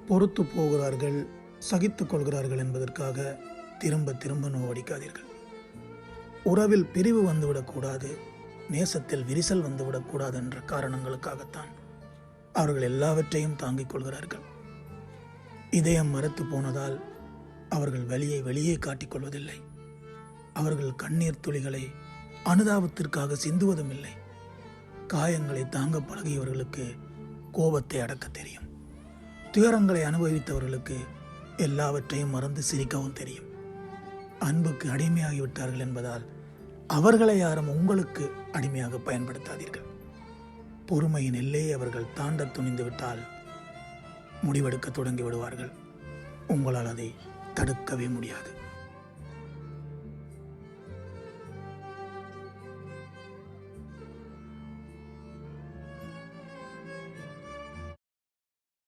பொறுத்து போகிறார்கள், சகித்துக் கொள்கிறார்கள் என்பதற்காக திரும்ப திரும்ப நோவடிக்காதீர்கள். உறவில் பிரிவு வந்துவிடக்கூடாது, நேசத்தில் விரிசல் வந்துவிடக்கூடாது என்ற காரணங்களுக்காகத்தான் அவர்கள் எல்லாவற்றையும் தாங்கிக் கொள்கிறார்கள். இதயம் மரத்து போனதால் அவர்கள் வலியை வெளியே காட்டிக்கொள்வதில்லை. அவர்கள் கண்ணீர் துளிகளை அனுதாபத்திற்காக சிந்துவதும் இல்லை. காயங்களை தாங்க பழகியவர்களுக்கு கோபத்தை அடக்க தெரியும். துயரங்களை அனுபவித்தவர்களுக்கு எல்லாவற்றையும் மறந்து சிரிக்கவும் தெரியும். அன்புக்கு அடிமையாகிவிட்டார்கள் என்பதால் அவர்களை யாரும் உங்களுக்கு அடிமையாக பயன்படுத்தாதீர்கள். பொறுமையின் எல்லையை அவர்கள் தாண்ட துணிந்துவிட்டால் முடிவெடுக்க தொடங்கி விடுவார்கள். உங்களால் அதை தடுக்கவே முடியாது.